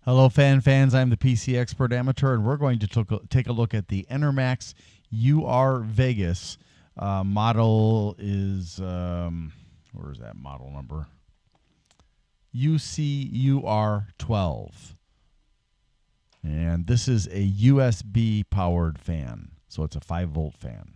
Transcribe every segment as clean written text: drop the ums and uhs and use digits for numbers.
Hello, fans. I'm the PC Expert Amateur, and we're going to take a look at the Enermax UR Vegas. Model is, where is that model number? UCUR12. And this is a USB powered fan, so it's a 5-volt fan.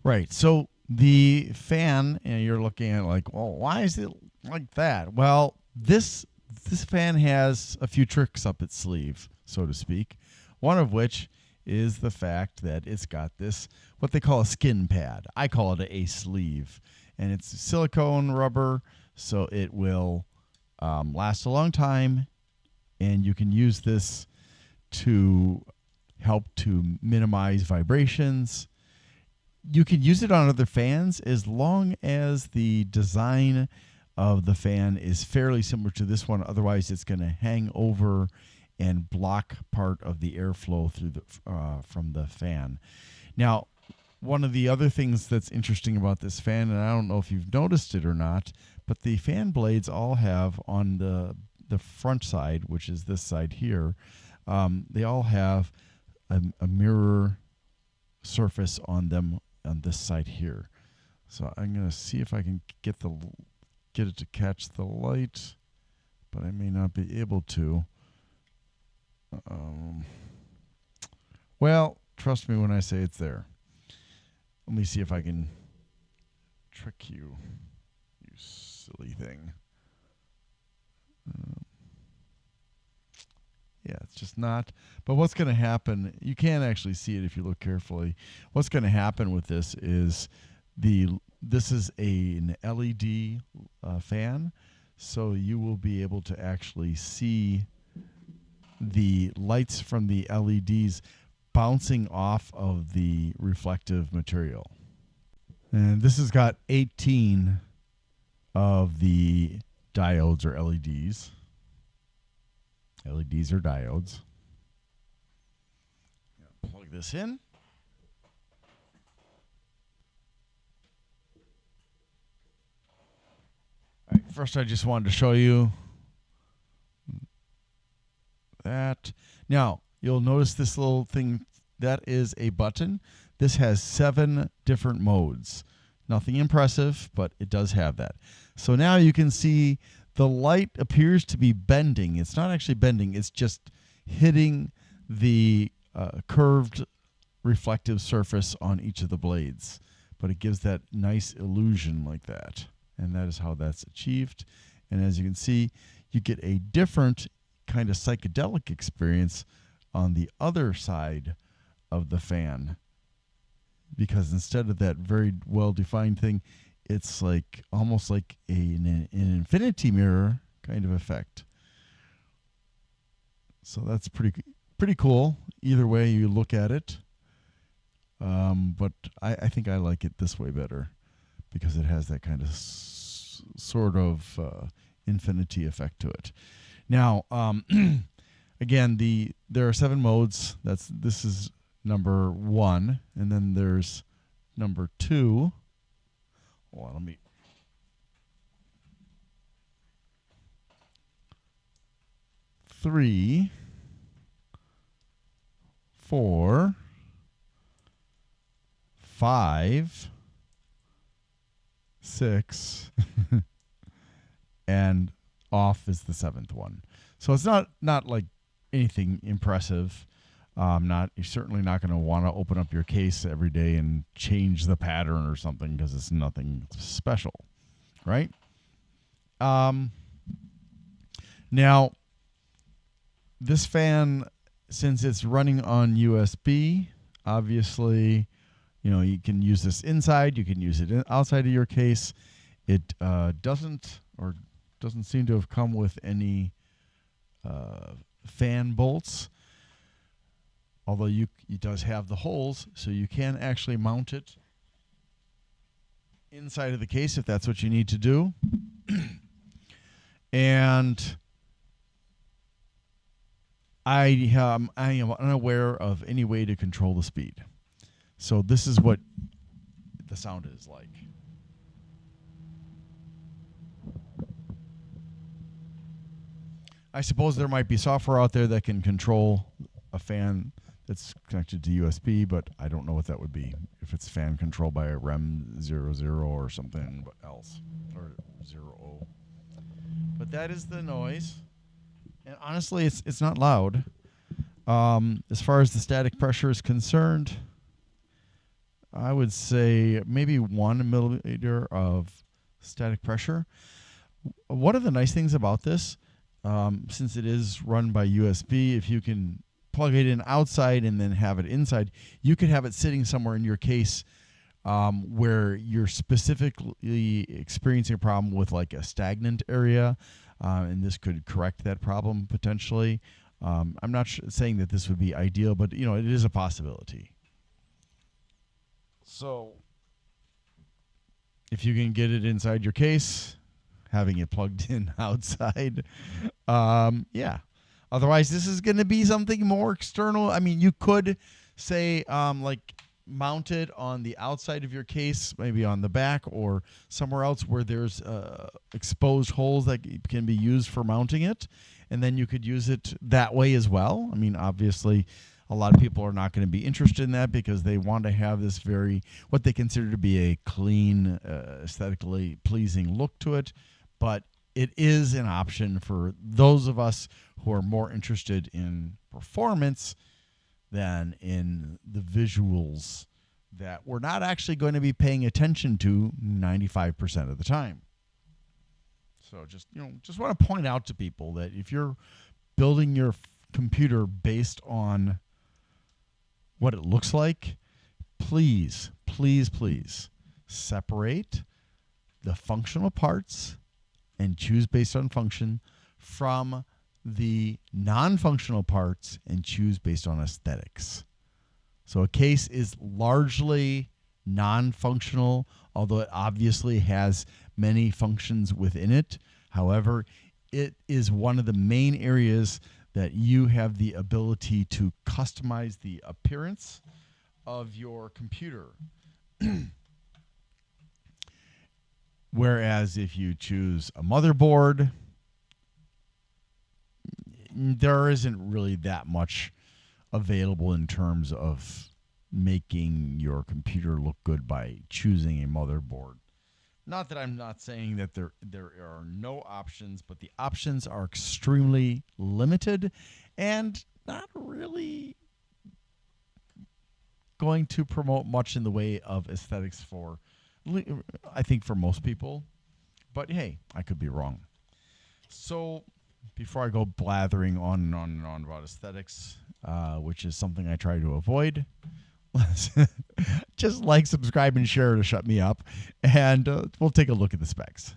Right, so the fan, and you're looking at it like, well, why is it like that? Well, this fan has a few tricks up its sleeve, so to speak. One of which is the fact that it's got this, what they call a skin pad. I call it a sleeve. And it's silicone rubber, so it will last a long time. And you can use this to help to minimize vibrations. You can use it on other fans as long as the design of the fan is fairly similar to this one. Otherwise, it's going to hang over and block part of the airflow through from the fan. Now, one of the other things that's interesting about this fan, and I don't know if you've noticed it or not, but the fan blades all have on the front side, which is this side here, they all have a mirror surface on them on this side here. So I'm going to see if I can get it to catch the light, but I may not be able to. Well, trust me when I say it's there. Let me see if I can trick you, you silly thing. Yeah, it's just not. But what's going to happen, you can actually see it if you look carefully. What's going to happen with this is this is an LED fan, so you will be able to actually see the lights from the LEDs bouncing off of the reflective material. And this has got 18 of the diodes or LEDs. LEDs or diodes. Plug this in. All right, first I just wanted to show you that. Now, you'll notice this little thing, that is a button. This has 7 different modes. Nothing impressive, but it does have that. So now you can see the light appears to be bending. It's not actually bending. It's just hitting the curved reflective surface on each of the blades. But it gives that nice illusion like that. And that is how that's achieved. And as you can see, you get a different kind of psychedelic experience on the other side of the fan. Because instead of that very well-defined thing, it's like almost like an infinity mirror kind of effect. So that's pretty cool. Either way you look at it, but I think I like it this way better because it has that kind of sort of infinity effect to it. Now, again, there are 7 modes. This is number 1, and then there's number 2. Hold on, let me. 3, 4, 5, 6, and off is the 7th one. So it's not like anything impressive. You're certainly not going to want to open up your case every day and change the pattern or something because it's nothing special, right? Now, this fan, since it's running on USB, obviously, you can use this inside. You can use it outside of your case. It doesn't seem to have come with any fan bolts. Although it does have the holes, so you can actually mount it inside of the case if that's what you need to do. And I am unaware of any way to control the speed. So this is what the sound is like. I suppose there might be software out there that can control a fan that's connected to USB, but I don't know what that would be. If it's fan controlled by a REM 00 or something else, or 0. But that is the noise. And honestly, it's not loud. As far as the static pressure is concerned, I would say maybe 1 millimeter of static pressure. One of the nice things about this, since it is run by USB, if you can plug it in outside and then have it inside, you could have it sitting somewhere in your case where you're specifically experiencing a problem with like a stagnant area, and this could correct that problem potentially. I'm not saying that this would be ideal, but it is a possibility. So if you can get it inside your case, having it plugged in outside, yeah. Otherwise, this is going to be something more external. I mean, you could say like mount it on the outside of your case, maybe on the back or somewhere else where there's exposed holes that can be used for mounting it. And then you could use it that way as well. I mean, obviously, a lot of people are not going to be interested in that because they want to have this what they consider to be a clean, aesthetically pleasing look to it. But it is an option for those of us who are more interested in performance than in the visuals that we're not actually going to be paying attention to 95% of the time. So just want to point out to people that if you're building your computer based on what it looks like, please, please, please separate the functional parts and choose based on function from the non-functional parts and choose based on aesthetics. So a case is largely non-functional, although it obviously has many functions within it. However, it is one of the main areas that you have the ability to customize the appearance of your computer. Whereas if you choose a motherboard, there isn't really that much available in terms of making your computer look good by choosing a motherboard. Not that I'm not saying that there are no options, but the options are extremely limited and not really going to promote much in the way of aesthetics I think for most people. But hey, I could be wrong. So before I go blathering on and on and on about aesthetics, which is something I try to avoid, just like, subscribe, and share to shut me up, and we'll take a look at the specs.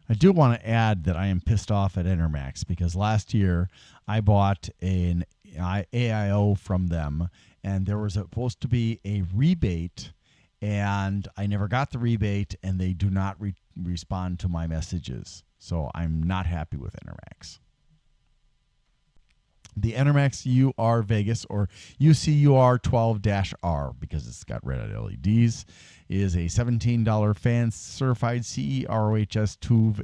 I do want to add that I am pissed off at Enermax because last year I bought an AIO from them, and there was supposed to be a rebate, and I never got the rebate, and they do not respond to my messages. So I'm not happy with Enermax. The Enermax UR Vegas, or UCUR 12-R, because it's got red LEDs, is a $17 fan certified CE-ROHS TÜV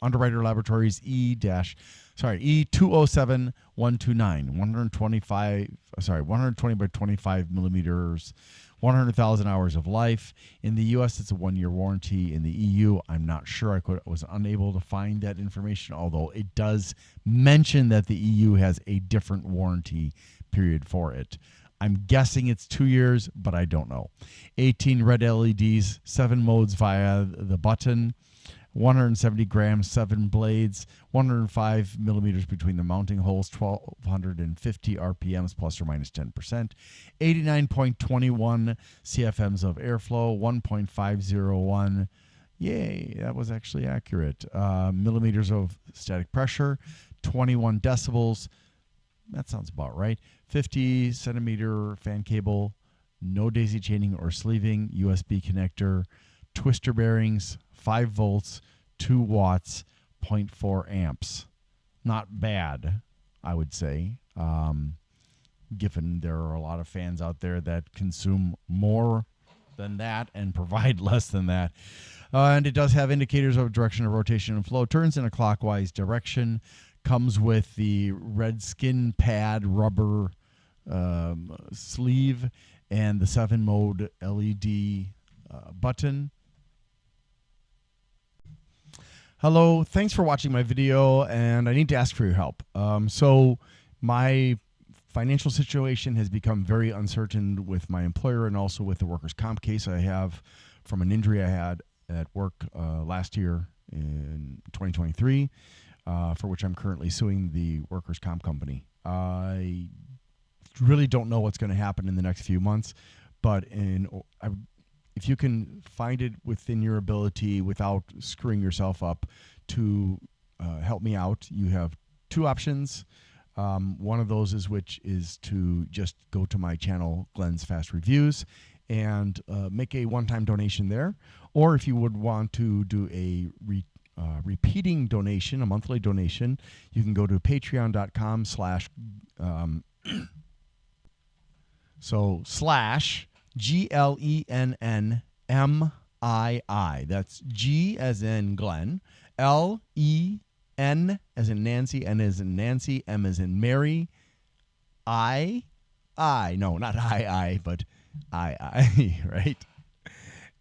Underwriter Laboratories E207129, 120 by 25 millimeters, 100,000 hours of life. In the U.S., it's a 1-year warranty. In the EU, I'm not sure. I was unable to find that information, although it does mention that the EU has a different warranty period for it. I'm guessing it's 2 years, but I don't know. 18 red LEDs, 7 modes via the button, 170 grams, 7 blades, 105 millimeters between the mounting holes, 1,250 RPMs plus or minus 10%, 89.21 CFMs of airflow, 1.501. Yay, that was actually accurate. Millimeters of static pressure, 21 decibels. That sounds about right. 50 centimeter fan cable, no daisy chaining or sleeving, USB connector, twister bearings, 5 volts, 2 watts, 0.4 amps. Not bad, I would say, given there are a lot of fans out there that consume more than that and provide less than that. And it does have indicators of direction of rotation and flow, turns in a clockwise direction, Comes with the red skin pad rubber sleeve and the 7-mode LED button. Hello, thanks for watching my video, and I need to ask for your help. So my financial situation has become very uncertain with my employer and also with the workers' comp case I have from an injury I had at work last year in 2023, for which I'm currently suing the workers' comp company. I really don't know what's going to happen in the next few months, but if you can find it within your ability without screwing yourself up to help me out, you have two options. One of those is to just go to my channel, Glenn's Fast Reviews, and make a one-time donation there. Or if you would want to do a repeating donation, a monthly donation, you can go to patreon.com slash GLENNMII. That's G as in Glenn, LEN as in Nancy, N as in Nancy, M as in Mary, no, not but I, right?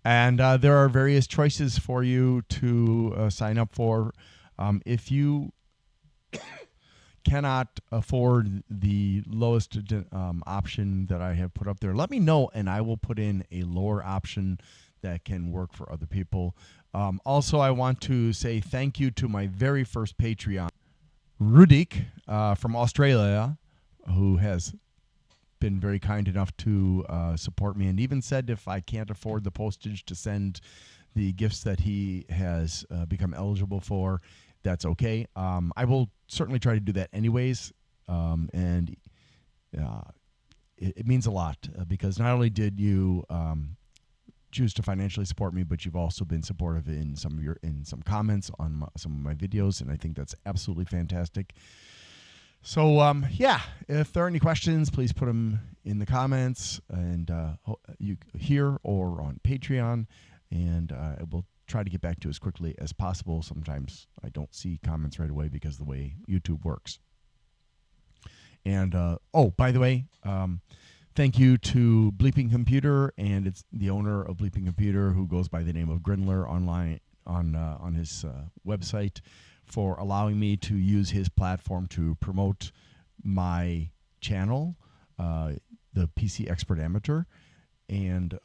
And there are various choices for you to sign up for. If you cannot afford the lowest option that I have put up there, let me know and I will put in a lower option that can work for other people. Also, I want to say thank you to my very first Patreon, Rudik from Australia, who has been very kind enough to support me and even said if I can't afford the postage to send the gifts that he has become eligible for, that's okay. I will certainly try to do that anyways, and it means a lot because not only did you choose to financially support me, but you've also been supportive in some comments on some of my videos, and I think that's absolutely fantastic. So yeah, if there are any questions, please put them in the comments, and you here or on Patreon, and I will try to get back to you as quickly as possible. Sometimes I don't see comments right away because of the way YouTube works. And oh, by the way, thank you to Bleeping Computer, and it's the owner of Bleeping Computer, who goes by the name of Grindler online on his website, for allowing me to use his platform to promote my channel, the PC Expert Amateur, and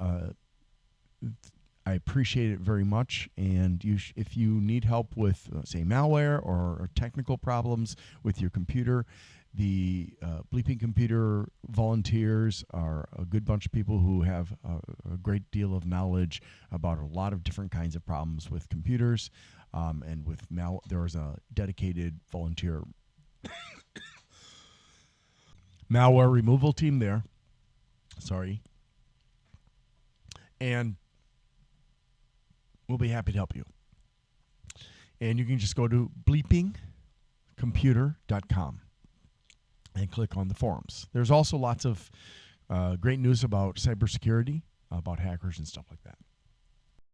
I appreciate it very much. And if you need help with, say, malware or technical problems with your computer, the Bleeping Computer volunteers are a good bunch of people who have a great deal of knowledge about a lot of different kinds of problems with computers. And with there is a dedicated volunteer malware removal team there. Sorry. And we'll be happy to help you. And you can just go to bleepingcomputer.com and click on the forums. There's also lots of great news about cybersecurity, about hackers and stuff like that.